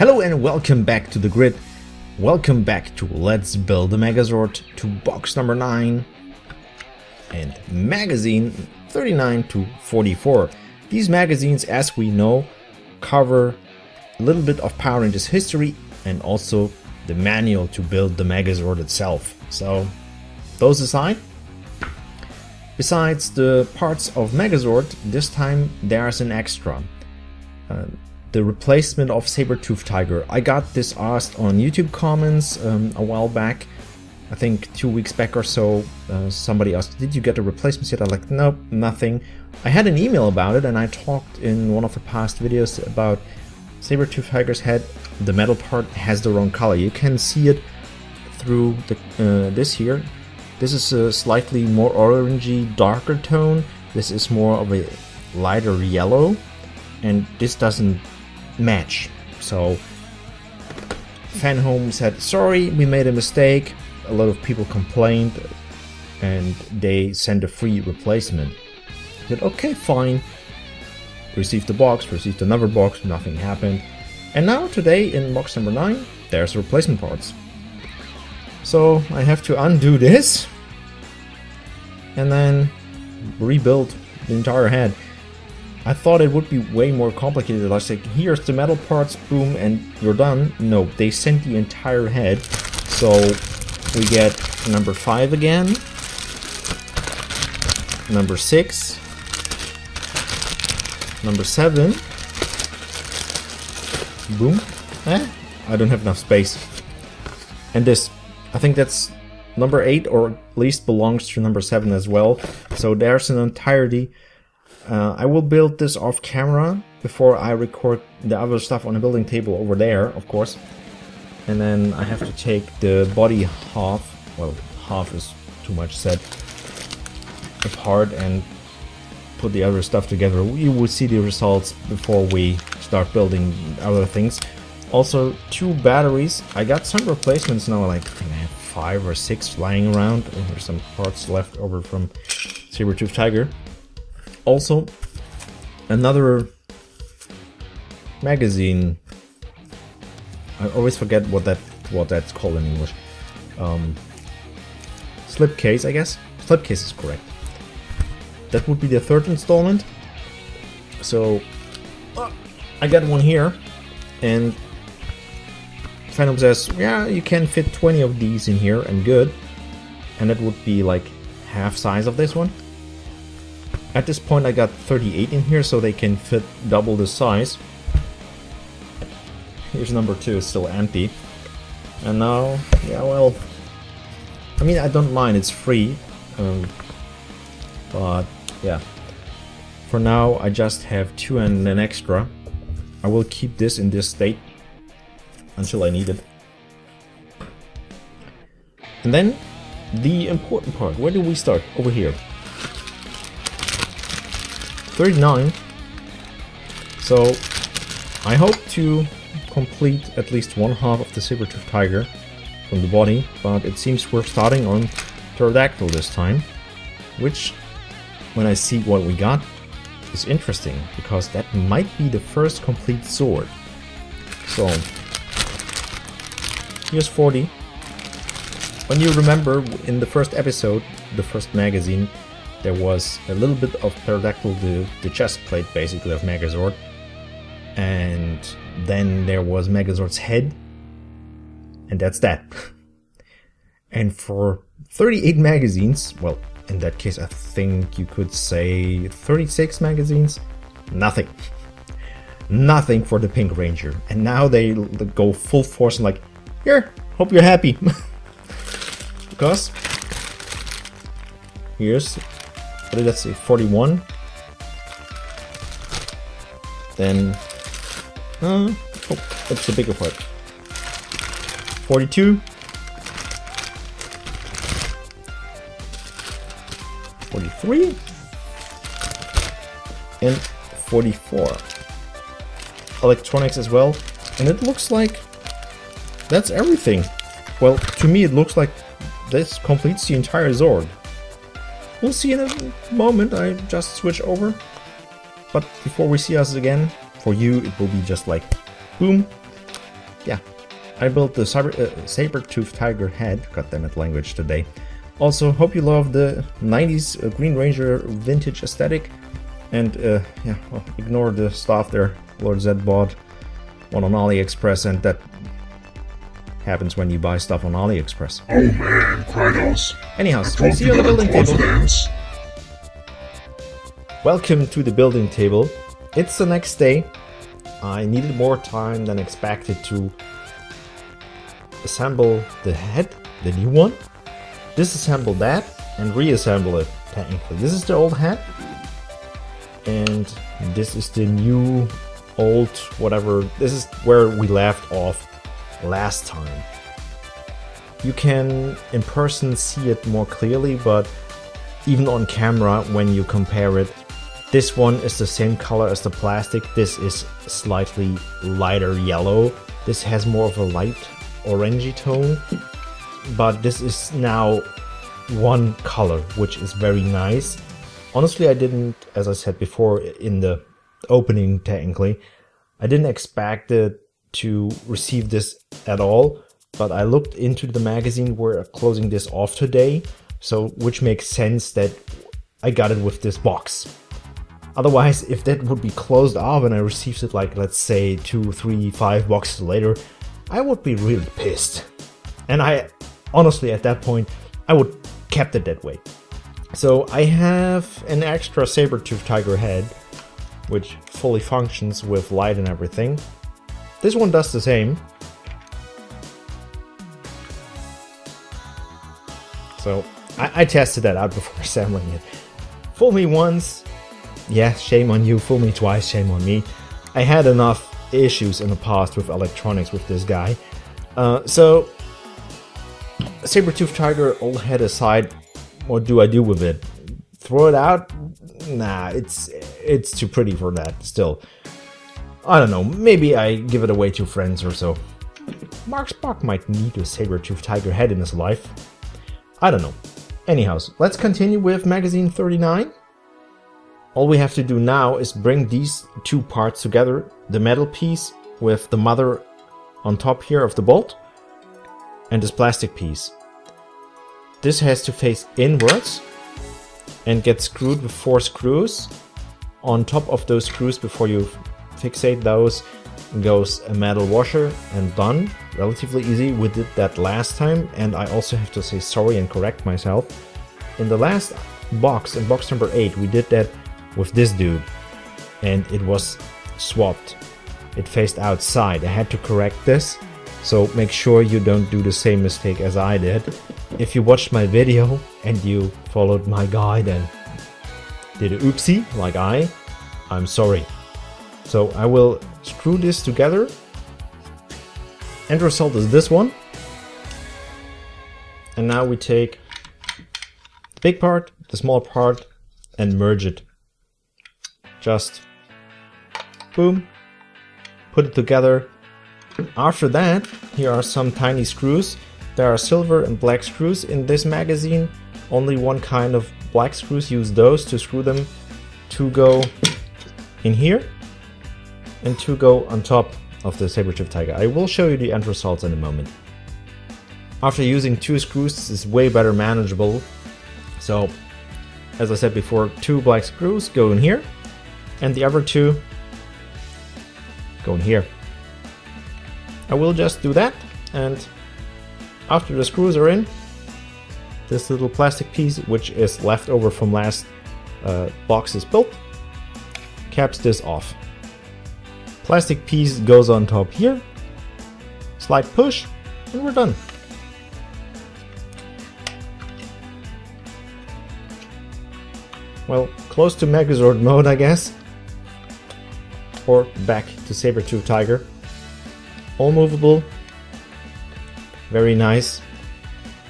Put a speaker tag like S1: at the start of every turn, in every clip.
S1: Hello and welcome back to the grid. Welcome back to Let's Build a Megazord, to box number 9 and magazine 39 to 44. These magazines, as we know, cover a little bit of Power Rangers history and also the manual to build the Megazord itself. So those aside, besides the parts of Megazord, this time there's an extra. The replacement of Saber-Tooth Tiger. I got this asked on YouTube comments a while back. I think 2 weeks back or so, somebody asked, did you get a replacement yet? I'm like, nope, nothing. I had an email about it and I talked in one of the past videos about Saber-Tooth Tiger's head. The metal part has the wrong color. You can see it through this here. This is a slightly more orangey, darker tone. This is more of a lighter yellow, and this doesn't match. So Fanhome said, sorry, we made a mistake. A lot of people complained and they sent a free replacement. I said, okay, fine. Received the box, received another box, nothing happened. And now today in box number 9, there's replacement parts. So I have to undo this and then rebuild the entire head. I thought it would be way more complicated. I was like, here's the metal parts, boom, and you're done. No, they sent the entire head. So we get number 5 again, number 6, number 7, boom. I don't have enough space. And this, I think that's number 8, or at least belongs to number 7 as well. So there's an entirety. I will build this off camera before I record the other stuff on the building table over there, of course. And then I have to take the body half, well, half is too much said, apart and put the other stuff together. You will see the results before we start building other things. Also, 2 batteries. I got some replacements now, like I think I have 5 or 6 lying around. And there's some parts left over from Saber-Tooth Tiger. Also, another magazine. I always forget what that's called in English. Slipcase, I guess. Slipcase is correct. That would be the 3rd installment. So I got one here, and Fanhome says, yeah, you can fit 20 of these in here, and good. And that would be like half size of this one. At this point I got 38 in here, so they can fit double the size. Here's number 2, it's still empty. And now, yeah, well, I mean, I don't mind, it's free. But yeah, for now I just have 2 and an extra. I will keep this in this state until I need it. And then the important part, where do we start? Over here. 39. So I hope to complete at least one half of the Saber-Tooth Tiger from the body, but it seems we're starting on Pterodactyl this time, which, when I see what we got, is interesting, because that might be the first complete sword. So here's 40. When you remember in the first episode, the first magazine, there was a little bit of Pterodactyl, the chest plate basically of Megazord. And then there was Megazord's head. And that's that. And for 38 magazines, well, in that case I think you could say 36 magazines, nothing. Nothing for the Pink Ranger. And now they go full force and like, here, hope you're happy. Because here's, what did that say, 41? Then, oh, that's the bigger part. 42. 43. And 44. Electronics as well. And it looks like that's everything. Well, to me it looks like this completes the entire Zord. We'll see in a moment. I just switch over. But before we see us again, for you it will be just like boom, yeah, I built the saber-toothed tiger head. Goddammit, language today. Also, hope you love the 90s Green Ranger vintage aesthetic. And yeah, well, ignore the stuff there. Lord Zed bought one on AliExpress, and that happens when you buy stuff on AliExpress.
S2: Oh man, Krytos.
S1: Anyhow, see you on the building table. Welcome to the building table. It's the next day. I needed more time than expected to assemble the head, the new one, disassemble that, and reassemble it technically. This is the old head, and this is the new, old, whatever. This is where we left off last time. You can in person see it more clearly, but even on camera when you compare it, this one is the same color as the plastic. This is slightly lighter yellow. This has more of a light orangey tone, but this is now one color, which is very nice. Honestly, I didn't, as I said before in the opening technically, I didn't expect it to receive this at all, but I looked into the magazine. We're closing this off today, so which makes sense that I got it with this box. Otherwise, if that would be closed off and I received it like, let's say 2, 3, 5 boxes later, I would be really pissed. And I honestly, at that point, I would kept it that way. So I have an extra saber-toothed tiger head, which fully functions with light and everything. This one does the same. So I tested that out before assembling it. Fool me once, yeah, shame on you. Fool me twice, shame on me. I had enough issues in the past with electronics with this guy. So, saber-toothed tiger, old head aside, what do I do with it? Throw it out? Nah, it's too pretty for that still. I don't know, maybe I give it away to friends or so. Mark Spock might need a saber-toothed tiger head in his life. I don't know. Anyhow, let's continue with magazine 39. All we have to do now is bring these two parts together. The metal piece with the mother on top here of the bolt, and this plastic piece. This has to face inwards and get screwed with 4 screws. On top of those screws, before you fixate those, goes a metal washer, and done. Relatively easy. We did that last time, and I also have to say sorry and correct myself. In the last box, in box number 8, we did that with this dude, and it was swapped. It faced outside. I had to correct this, so make sure you don't do the same mistake as I did. If you watched my video and you followed my guide and did a oopsie like I'm sorry. So I will screw this together. End result is this one. And now we take the big part, the small part, and merge it. Just boom, put it together. After that, here are some tiny screws. There are silver and black screws in this magazine. Only one kind of black screws. Use those to screw them. 2 go in here and 2 go on top of the saber-toothed tiger. I will show you the end results in a moment. After using 2 screws, this is way better manageable. So, as I said before, 2 black screws go in here, and the other 2 go in here. I will just do that, and after the screws are in, this little plastic piece, which is left over from last box is built, caps this off. Plastic piece goes on top here, slight push, and we're done. Well, close to Megazord mode, I guess. Or back to saber-toothed tiger. All movable. Very nice.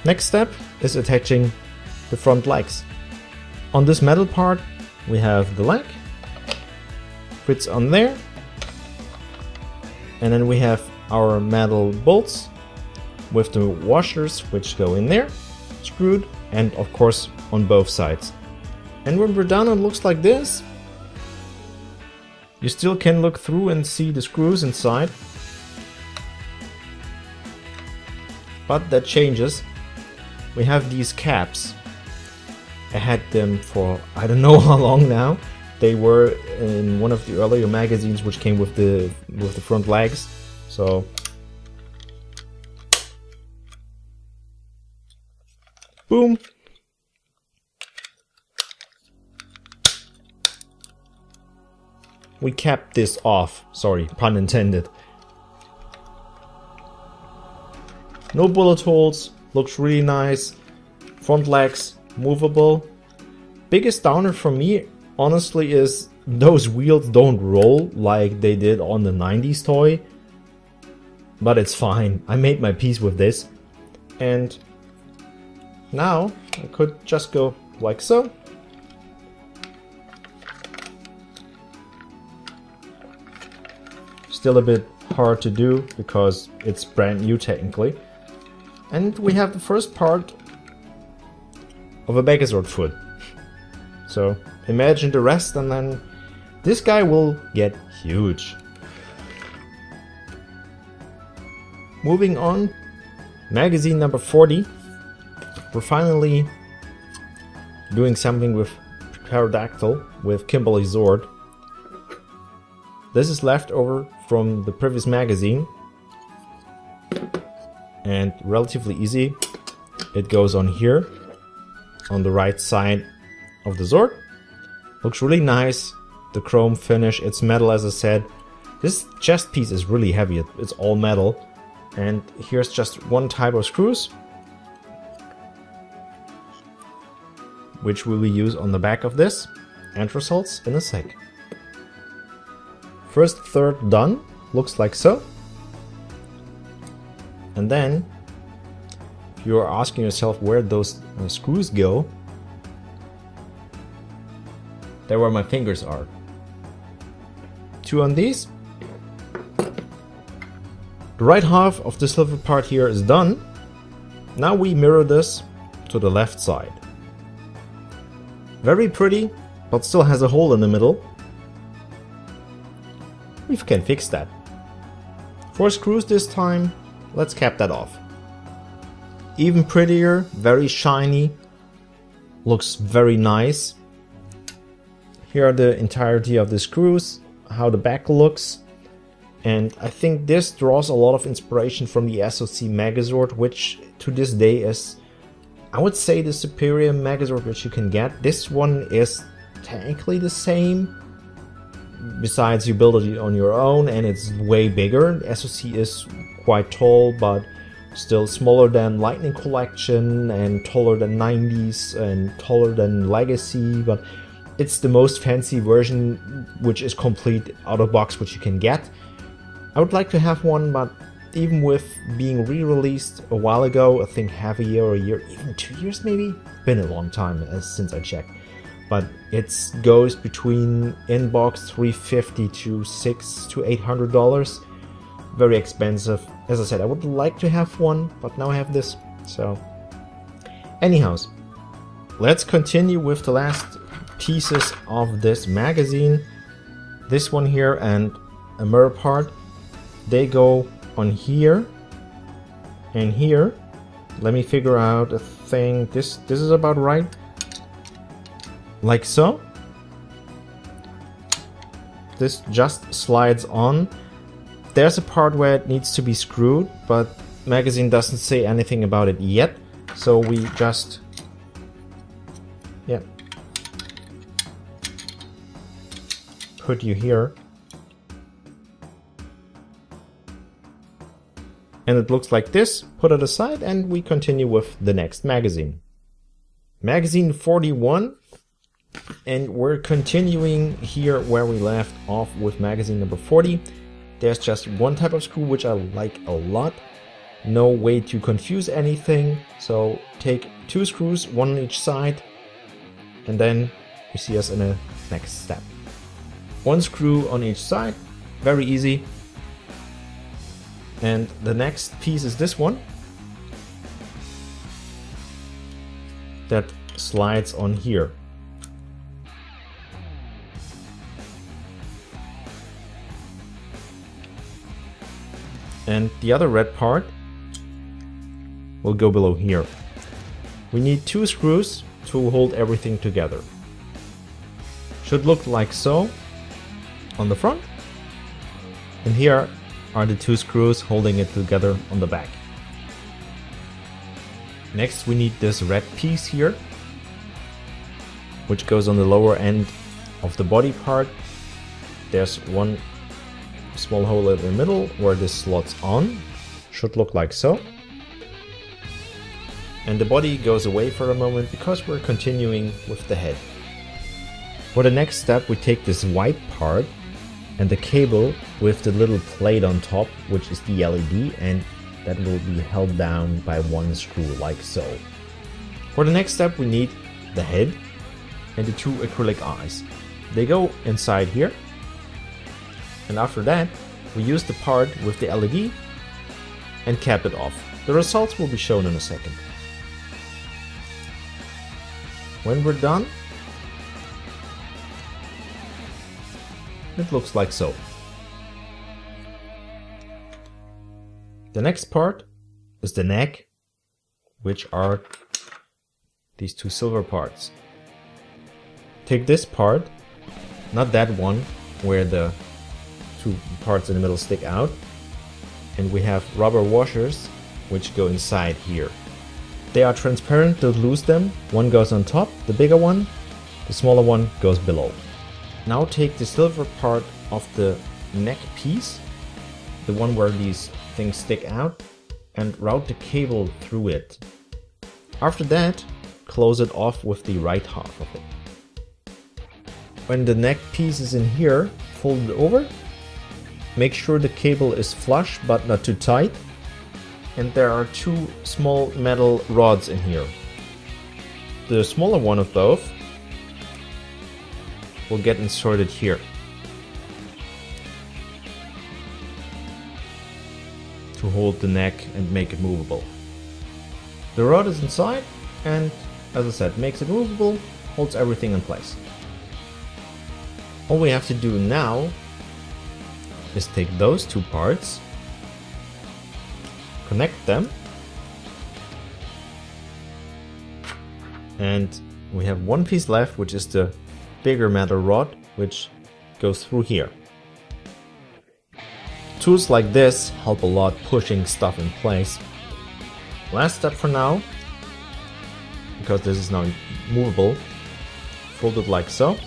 S1: Next step is attaching the front legs. On this metal part, we have the leg. Fits on there. And then we have our metal bolts with the washers, which go in there, screwed, and of course on both sides. And when we're done, it looks like this. You still can look through and see the screws inside. but that changes. We have these caps. I had them for I don't know how long now. They were in one of the earlier magazines which came with the front legs. So boom. We capped this off. Sorry, pun intended. No bullet holes. Looks really nice. Front legs movable. Biggest downer for me, honestly, is those wheels don't roll like they did on the 90s toy. But it's fine. I made my peace with this. And now I could just go like so. Still a bit hard to do because it's brand new technically. And we have the first part of a Megazord foot. So imagine the rest, and then this guy will get huge. Moving on, magazine number 40. We're finally doing something with Pterodactyl, with yaYsPllw. This is leftover from the previous magazine and relatively easy. It goes on here on the right side of the Zord. Looks really nice. The chrome finish, it's metal as I said. This chest piece is really heavy, it's all metal. And here's just one type of screws, which we will use on the back of this, and results in a sec. First third done, looks like so. And then, if you're asking yourself where those screws go, there where my fingers are. 2 on these. The right half of the silver part here is done. Now we mirror this to the left side. Very pretty, but still has a hole in the middle. We can fix that. 4 screws this time. Let's cap that off. Even prettier, very shiny. Looks very nice. Here are the entirety of the screws, how the back looks. And I think this draws a lot of inspiration from the SOC Megazord, which to this day is, I would say, the superior Megazord which you can get. This one is technically the same. Besides, you build it on your own and it's way bigger. The SOC is quite tall, but still smaller than Lightning Collection and taller than 90s and taller than Legacy, but it's the most fancy version which is complete out of box which you can get. I would like to have one, but even with being re-released a while ago, I think half a year or a year, even 2 years maybe? Been a long time since I checked. But it goes between inbox $350 to $600 to $800. Very expensive. As I said, I would like to have one, but now I have this. So, anyhows, let's continue with the last pieces of this magazine. This one here and a mirror part. They go on here and here. Let me figure out a thing. This is about right. Like so. This just slides on. There's a part where it needs to be screwed, but magazine doesn't say anything about it yet. So we just, yeah, put you here. And it looks like this. Put it aside and we continue with the next magazine. Magazine 41. And we're continuing here where we left off with magazine number 40. There's just one type of screw which I like a lot. No way to confuse anything. So take 2 screws, 1 on each side. And then you see us in the next step. 1 screw on each side. Very easy. And the next piece is this one. That slides on here. And the other red part will go below here. We need 2 screws to hold everything together. Should look like so on the front. And here are the 2 screws holding it together on the back. Next we need this red piece here, which goes on the lower end of the body part. There's one small hole in the middle where this slots on. Should look like so. And the body goes away for a moment because we're continuing with the head. For the next step we take this white part and the cable with the little plate on top, which is the LED, and that will be held down by 1 screw like so. For the next step we need the head and the 2 acrylic eyes. They go inside here, and after that we use the part with the LED and cap it off. The results will be shown in a second. When we're done, it looks like so. The next part is the neck, which are these 2 silver parts. Take this part, not that one where the 2 parts in the middle stick out, and we have rubber washers which go inside here. They are transparent, don't lose them. One goes on top, the bigger one, the smaller one goes below. Now take the silver part of the neck piece, the one where these things stick out, and route the cable through it. After that, close it off with the right half of it. When the neck piece is in here, fold it over. Make sure the cable is flush but not too tight. And there are 2 small metal rods in here. The smaller one of both will get inserted here. To hold the neck and make it movable. The rod is inside and, as I said, makes it movable, holds everything in place. All we have to do now is take those 2 parts, connect them, and we have 1 piece left, which is the bigger metal rod, which goes through here. Tools like this help a lot pushing stuff in place. Last step for now, because this is now movable, fold it like so.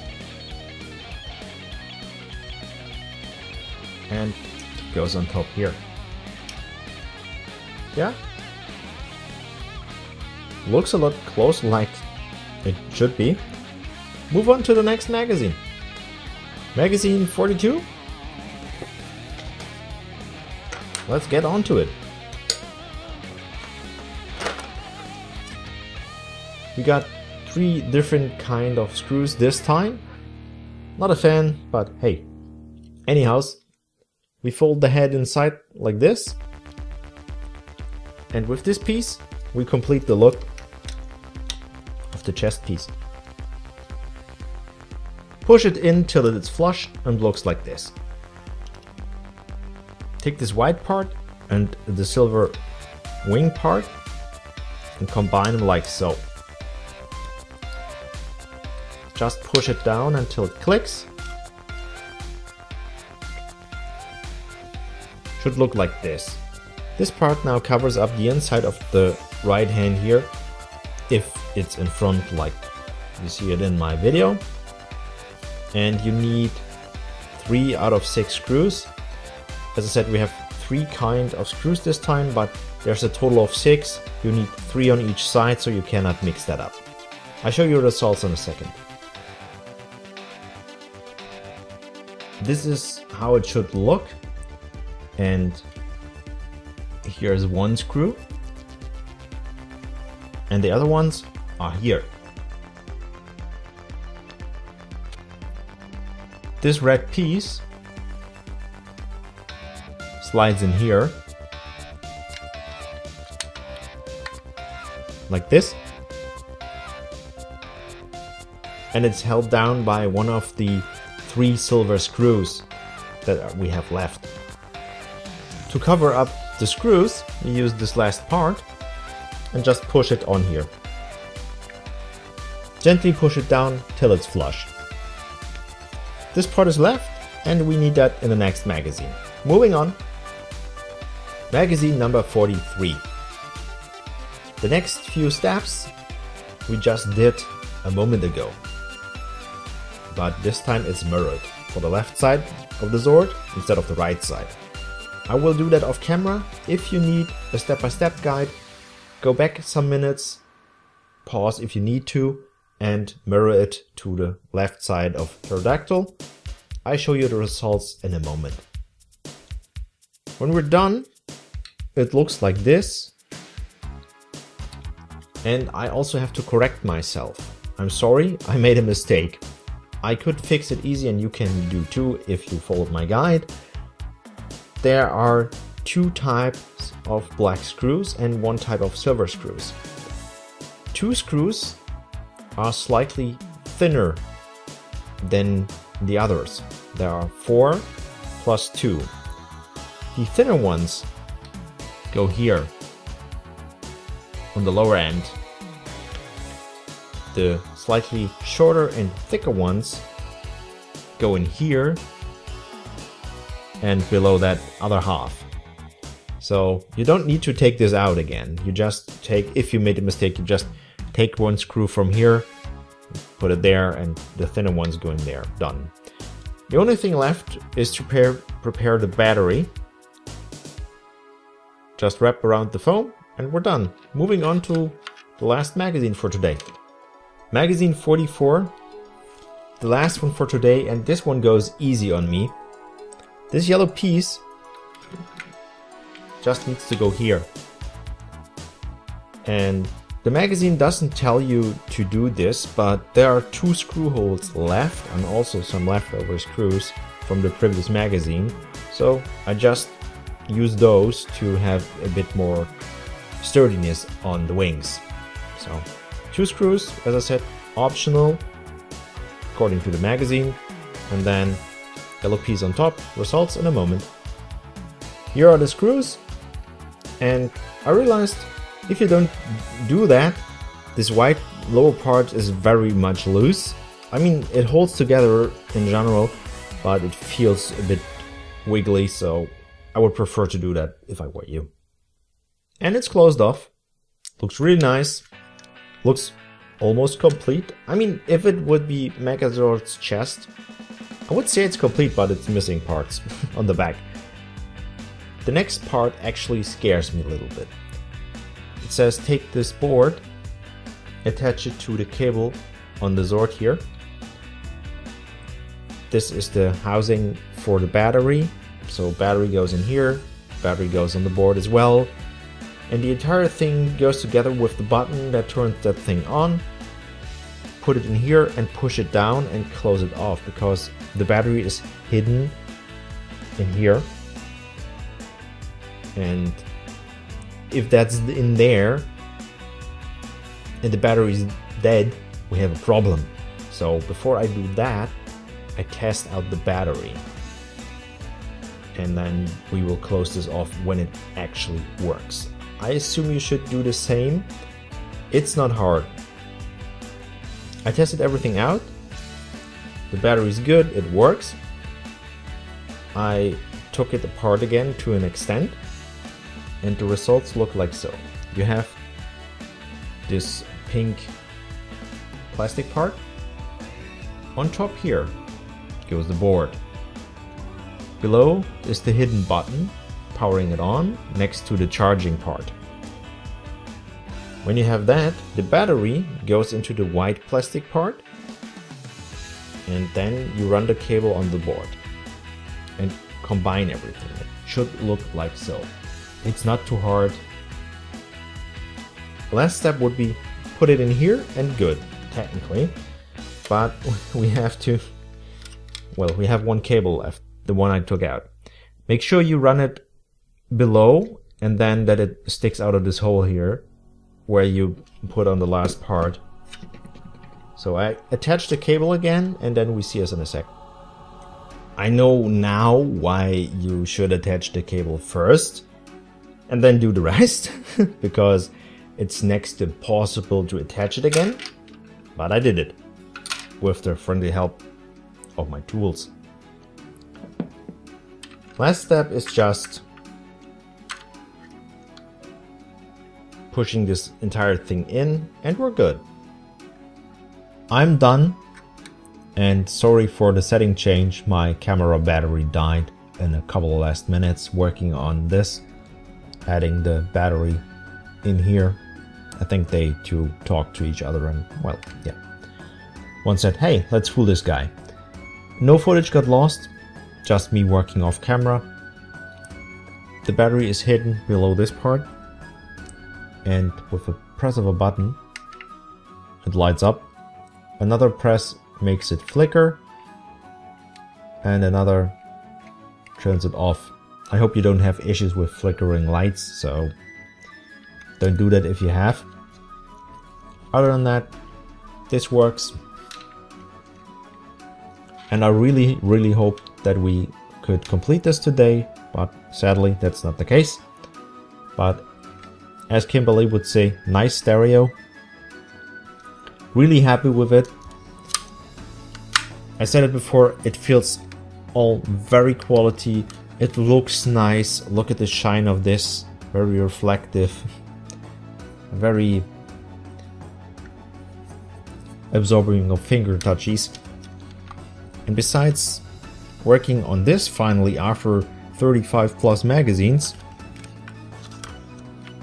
S1: And it goes on top here. Yeah? Looks a lot closer like it should be. Move on to the next magazine. Magazine 42? Let's get on to it. We got 3 different kind of screws this time. Not a fan, but hey. Anyhow, we fold the head inside like this. And with this piece, we complete the look of the chest piece. Push it in till it's flush and looks like this. Take this white part and the silver wing part and combine them like so. Just push it down until it clicks. Should look like this. This part now covers up the inside of the right hand here, if it's in front like you see it in my video. And you need 3 out of 6 screws. As I said, we have 3 kind of screws this time, but there's a total of 6. You need 3 on each side, so you cannot mix that up. I'll show you the results in a second. This is how it should look. And here's 1 screw. And the other ones are here. This red piece slides in here like this, and it's held down by one of the 3 silver screws that we have left. To cover up the screws, we use this last part and just push it on here. Gently push it down till it's flush. This part is left, and we need that in the next magazine. Moving on. Magazine number 43. The next few steps we just did a moment ago. But this time it's mirrored for the left side of the Zord instead of the right side. I will do that off camera. If you need a step-by-step guide, go back some minutes, pause if you need to, and mirror it to the left side of Pterodactyl. I show you the results in a moment. When we're done, it looks like this. And I also have to correct myself. I'm sorry, I made a mistake. I could fix it easy, and you can do too if you followed my guide. There are 2 types of black screws and 1 type of silver screws. 2 screws are slightly thinner than the others. There are 4 plus 2. The thinner ones go here on the lower end. The slightly shorter and thicker ones go in here and below that other half. So you don't need to take this out again. You just take, if you made a mistake, you just take 1 screw from here, put it there, and the thinner ones go in there. Done. The only thing left is to prepare the battery. Just wrap around the foam and we're done. Moving on to the last magazine for today. Magazine 44, the last one for today, and this one goes easy on me. This yellow piece just needs to go here. And the magazine doesn't tell you to do this, but there are 2 screw holes left and also some leftover screws from the previous magazine. So I just use those to have a bit more sturdiness on the wings. So 2 screws, as I said, optional according to the magazine, and then yellow piece on top. Results in a moment. Here are the screws, and I realized if you don't do that, this white lower part is very much loose. I mean, it holds together in general, but it feels a bit wiggly, so I would prefer to do that if I were you. And it's closed off. Looks really nice. Looks almost complete. I mean, if it would be Megazord's chest, I would say it's complete, but it's missing parts on the back. The next part actually scares me a little bit. It says take this board, attach it to the cable on the Zord here. This is the housing for the battery. So battery goes in here, battery goes on the board as well. And the entire thing goes together with the button that turns that thing on. Put it in here and push it down and close it off, because the battery is hidden in here. And if that's in there and the battery is dead, we have a problem. So before I do that, I test out the battery. And then we will close this off when it actually works. I assume you should do the same. It's not hard. I tested everything out. The battery is good, it works. I took it apart again to an extent, and the results look like so. You have this pink plastic part. On top here goes the board. Below is the hidden button powering it on next to the charging part. When you have that, the battery goes into the white plastic part, and then you run the cable on the board and combine everything. It should look like so. It's not too hard. Last step would be put it in here and good, technically, but we have to, well, we have 1 cable left, the one I took out. Make sure you run it below and then that it sticks out of this hole here where you put on the last part. So I attach the cable again, and then we see us in a sec. I know now why you should attach the cable first and then do the rest, because It's next to impossible to attach it again, but I did it with the friendly help of my tools. Last step is just pushing this entire thing in, and we're good. I'm done, and sorry for the setting change. My camera battery died in a couple of last minutes working on this, adding the battery in here. I think they two talk to each other and, well, yeah. One said, hey, let's fool this guy. No footage got lost, just me working off camera. The battery is hidden below this part, and with a press of a button, it lights up. Another press makes it flicker, and another turns it off. I hope you don't have issues with flickering lights, so don't do that if you have. Other than that, this works. And I really hope that we could complete this today, but sadly that's not the case. But as Kimberly would say, nice stereo. Really happy with it. I said it before, it feels all very quality. It looks nice. Look at the shine of this. Very reflective. Very absorbing of finger touches. And besides working on this finally after 35 plus magazines,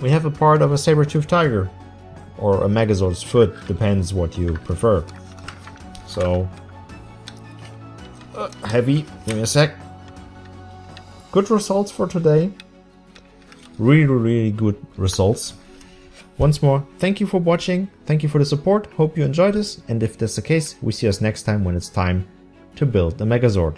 S1: we have a part of a saber-toothed tiger, or a Megazord's foot, depends what you prefer. So, heavy, give me a sec. Good results for today. Really good results. Once more, thank you for watching, thank you for the support, hope you enjoyed this, and if that's the case, we see us next time when it's time to build a Megazord.